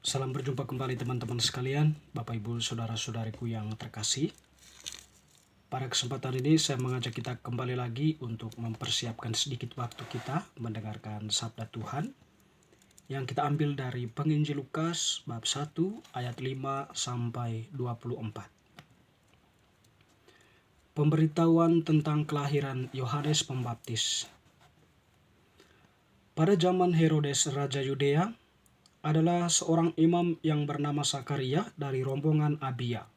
Salam berjumpa kembali teman-teman sekalian, Bapak Ibu Saudara-saudariku yang terkasih. Pada kesempatan ini saya mengajak kita kembali lagi untuk mempersiapkan sedikit waktu kita mendengarkan sabda Tuhan yang kita ambil dari Penginjil Lukas bab 1 ayat 5 sampai 24. Pemberitahuan tentang kelahiran Yohanes Pembaptis. Pada zaman Herodes Raja Yudea, adalah seorang imam yang bernama Sakaria dari rombongan Abia.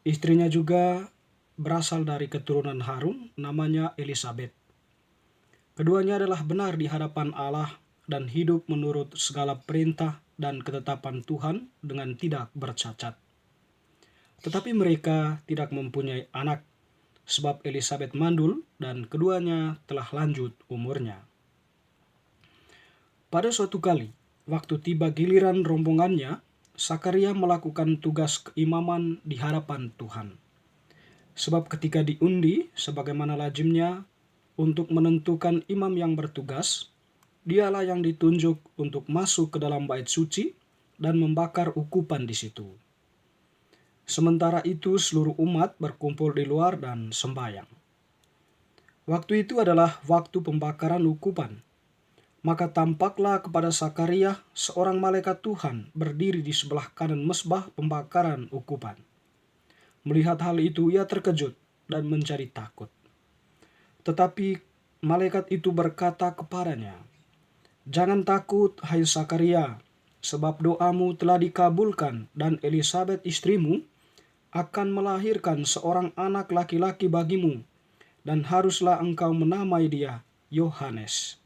Istrinya juga berasal dari keturunan Harun, namanya Elisabet. Keduanya adalah benar di hadapan Allah dan hidup menurut segala perintah dan ketetapan Tuhan dengan tidak bercacat. Tetapi mereka tidak mempunyai anak, sebab Elisabet mandul dan keduanya telah lanjut umurnya. Pada suatu kali, waktu tiba giliran rombongannya, Sakaria melakukan tugas keimaman di hadapan Tuhan. Sebab ketika diundi, sebagaimana lazimnya untuk menentukan imam yang bertugas, dialah yang ditunjuk untuk masuk ke dalam bait suci dan membakar ukupan di situ. Sementara itu seluruh umat berkumpul di luar dan sembahyang. Waktu itu adalah waktu pembakaran ukupan. Maka tampaklah kepada Sakaria seorang malaikat Tuhan berdiri di sebelah kanan mezbah pembakaran ukupan. Melihat hal itu ia terkejut dan menjadi takut. Tetapi malaikat itu berkata kepadanya, "Jangan takut, hai Sakaria, sebab doamu telah dikabulkan dan Elisabet istrimu akan melahirkan seorang anak laki-laki bagimu, dan haruslah engkau menamai dia Yohanes.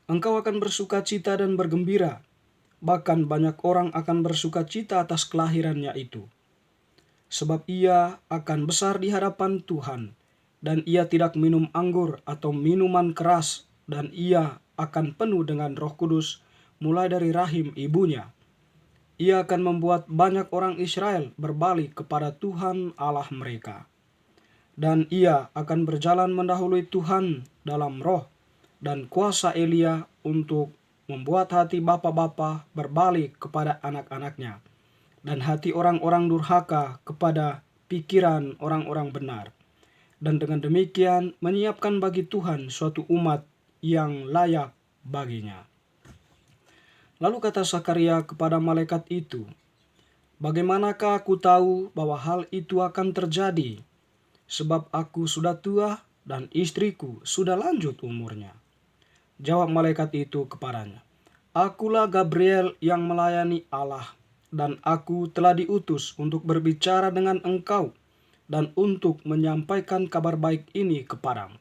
Engkau akan bersukacita dan bergembira, bahkan banyak orang akan bersukacita atas kelahirannya itu. Sebab ia akan besar di hadapan Tuhan, dan ia tidak minum anggur atau minuman keras, dan ia akan penuh dengan Roh Kudus mulai dari rahim ibunya. Ia akan membuat banyak orang Israel berbalik kepada Tuhan Allah mereka. Dan ia akan berjalan mendahului Tuhan dalam roh dan kuasa Elia untuk membuat hati bapa-bapa berbalik kepada anak-anaknya, dan hati orang-orang durhaka kepada pikiran orang-orang benar, dan dengan demikian menyiapkan bagi Tuhan suatu umat yang layak baginya." Lalu kata Sakaria kepada malaikat itu, "Bagaimanakah aku tahu bahwa hal itu akan terjadi? Sebab aku sudah tua dan istriku sudah lanjut umurnya." Jawab malaikat itu kepadanya, "Akulah Gabriel yang melayani Allah, dan aku telah diutus untuk berbicara dengan engkau dan untuk menyampaikan kabar baik ini kepadamu.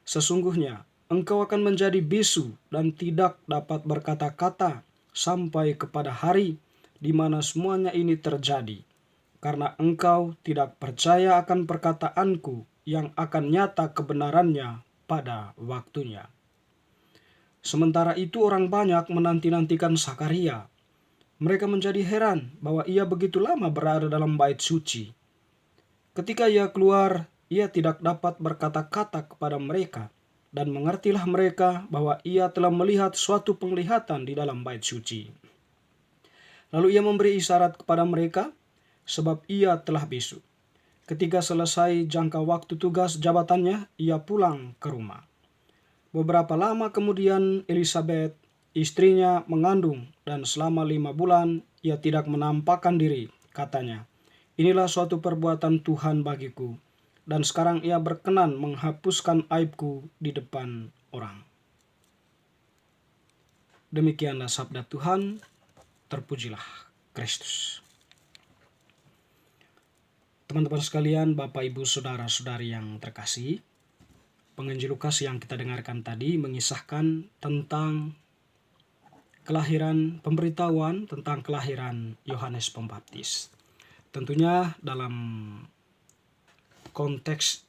Sesungguhnya engkau akan menjadi bisu dan tidak dapat berkata-kata sampai kepada hari di mana semuanya ini terjadi, karena engkau tidak percaya akan perkataanku yang akan nyata kebenarannya pada waktunya." Sementara itu orang banyak menanti-nantikan Sakaria. Mereka menjadi heran bahwa ia begitu lama berada dalam bait suci. Ketika ia keluar, ia tidak dapat berkata-kata kepada mereka, dan mengertilah mereka bahwa ia telah melihat suatu penglihatan di dalam bait suci. Lalu ia memberi isyarat kepada mereka, sebab ia telah bisu. Ketika selesai jangka waktu tugas jabatannya, ia pulang ke rumah. Beberapa lama kemudian Elisabet, istrinya, mengandung, dan selama 5 bulan ia tidak menampakkan diri. Katanya, "Inilah suatu perbuatan Tuhan bagiku, dan sekarang ia berkenan menghapuskan aibku di depan orang." Demikianlah sabda Tuhan, terpujilah Kristus. Teman-teman sekalian, Bapak Ibu Saudara-saudari yang terkasih, Penginjil Lukas yang kita dengarkan tadi mengisahkan tentang pemberitahuan tentang kelahiran Yohanes Pembaptis. Tentunya dalam konteks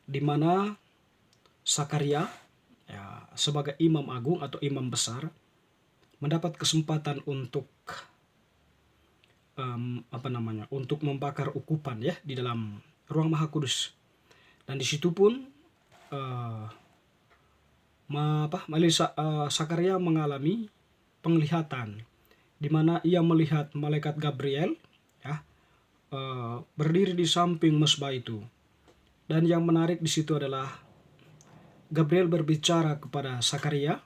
di mana Sakaria sebagai imam agung atau imam besar mendapat kesempatan untuk untuk membakar ukupan di dalam ruang Maha Kudus. Dan di situ pun Sakaria mengalami penglihatan, di mana ia melihat malaikat Gabriel ya, berdiri di samping mesbah itu. Dan yang menarik di situ adalah Gabriel berbicara kepada Sakaria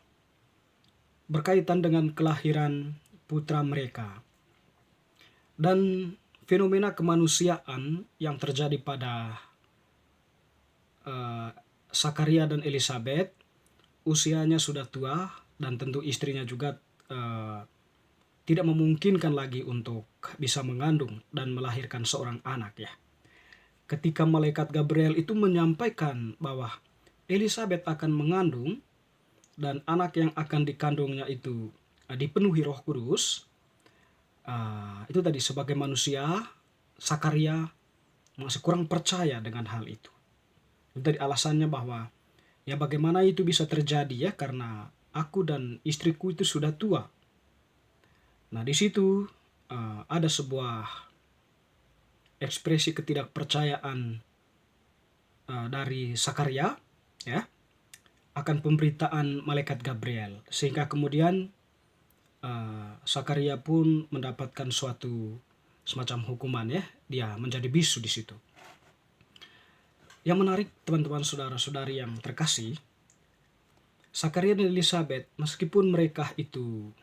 berkaitan dengan kelahiran putra mereka. Dan fenomena kemanusiaan yang terjadi pada Sakaria dan Elizabeth, usianya sudah tua dan tentu istrinya juga tidak memungkinkan lagi untuk bisa mengandung dan melahirkan seorang anak ya. Ketika malaikat Gabriel itu menyampaikan bahwa Elizabeth akan mengandung dan anak yang akan dikandungnya itu dipenuhi Roh Kudus, itu tadi sebagai manusia Sakaria masih kurang percaya dengan hal itu. Itu tadi alasannya bahwa ya bagaimana itu bisa terjadi ya, karena aku dan istriku itu sudah tua. Nah di situ ada sebuah ekspresi ketidakpercayaan dari Sakaria ya akan pemberitaan malaikat Gabriel, sehingga kemudian Sakaria pun mendapatkan suatu semacam hukuman ya, dia menjadi bisu di situ. Yang menarik teman-teman saudara-saudari yang terkasih, Sakaria dan Elizabeth meskipun mereka itu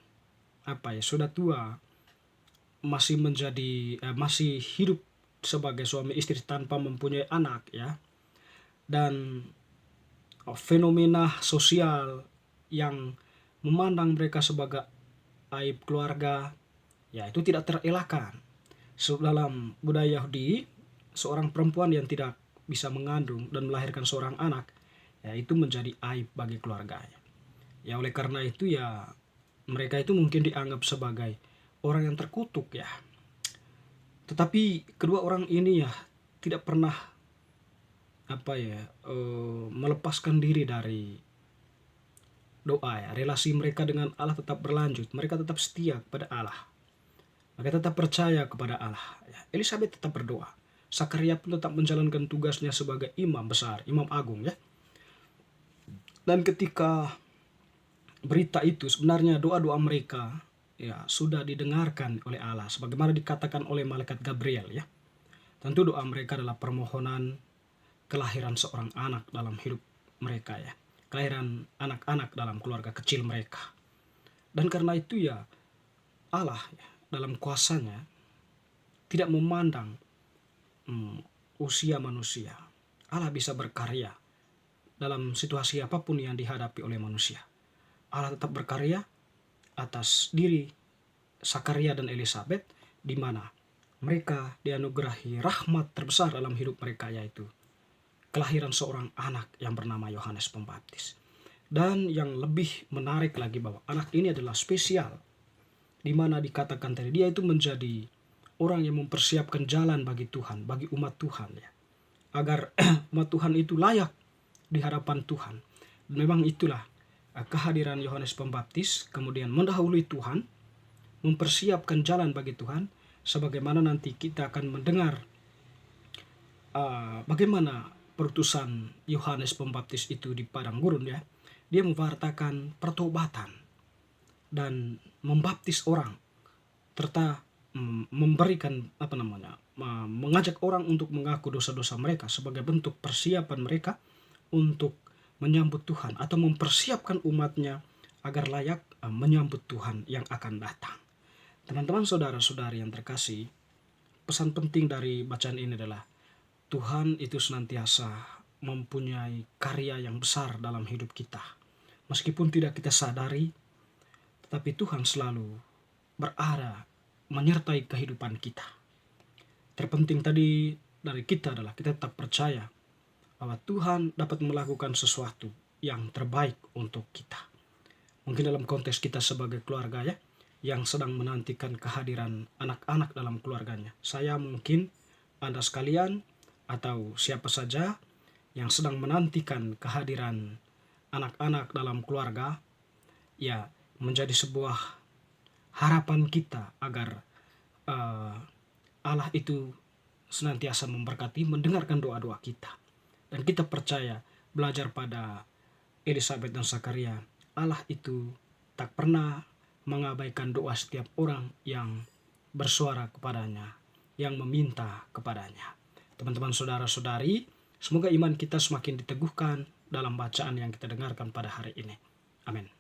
sudah tua, masih hidup sebagai suami istri tanpa mempunyai anak ya, dan fenomena sosial yang memandang mereka sebagai aib keluarga ya itu tidak terelakkan. Dalam budaya Yahudi, seorang perempuan yang tidak bisa mengandung dan melahirkan seorang anak ya itu menjadi aib bagi keluarganya. Ya oleh karena itu ya mereka itu mungkin dianggap sebagai orang yang terkutuk ya. Tetapi kedua orang ini ya tidak pernah melepaskan diri dari doa ya. Relasi mereka dengan Allah tetap berlanjut. Mereka tetap setia kepada Allah. Mereka tetap percaya kepada Allah ya. Elizabeth tetap berdoa. Sakaria pun tetap menjalankan tugasnya sebagai imam besar, imam agung ya. Dan ketika berita itu sebenarnya doa-doa mereka ya sudah didengarkan oleh Allah sebagaimana dikatakan oleh malaikat Gabriel ya. Tentu doa mereka adalah permohonan kelahiran seorang anak dalam hidup mereka ya. Kelahiran anak-anak dalam keluarga kecil mereka. Dan karena itu ya Allah ya, dalam kuasanya tidak memandang usia manusia. Allah bisa berkarya dalam situasi apapun yang dihadapi oleh manusia. Allah tetap berkarya atas diri Sakaria dan Elizabeth, di mana mereka dianugerahi rahmat terbesar dalam hidup mereka, yaitu kelahiran seorang anak yang bernama Yohanes Pembaptis. Dan yang lebih menarik lagi bahwa anak ini adalah spesial, di mana dikatakan tadi dia itu menjadi orang yang mempersiapkan jalan bagi Tuhan, bagi umat Tuhan ya, agar umat Tuhan itu layak di hadapan Tuhan. Dan memang itulah kehadiran Yohanes Pembaptis kemudian mendahului Tuhan, mempersiapkan jalan bagi Tuhan, sebagaimana nanti kita akan mendengar bagaimana perutusan Yohanes Pembaptis itu di padang gurun ya. Dia mewartakan pertobatan dan membaptis orang, serta memberikan mengajak orang untuk mengaku dosa-dosa mereka sebagai bentuk persiapan mereka untuk menyambut Tuhan atau mempersiapkan umatnya agar layak menyambut Tuhan yang akan datang. Teman-teman saudara-saudari yang terkasih, pesan penting dari bacaan ini adalah Tuhan itu senantiasa mempunyai karya yang besar dalam hidup kita. Meskipun tidak kita sadari, tetapi Tuhan selalu berada menyertai kehidupan kita. Terpenting tadi dari kita adalah kita tetap percaya bahwa Tuhan dapat melakukan sesuatu yang terbaik untuk kita. Mungkin dalam konteks kita sebagai keluarga ya, yang sedang menantikan kehadiran anak-anak dalam keluarganya. Saya mungkin, Anda sekalian, atau siapa saja yang sedang menantikan kehadiran anak-anak dalam keluarga, ya menjadi sebuah harapan kita agar Allah itu senantiasa memberkati, mendengarkan doa-doa kita. Dan kita percaya, belajar pada Elizabeth dan Sakaria, Allah itu tak pernah mengabaikan doa setiap orang yang bersuara kepadanya, yang meminta kepadanya. Teman-teman saudara-saudari, semoga iman kita semakin diteguhkan dalam bacaan yang kita dengarkan pada hari ini. Amin.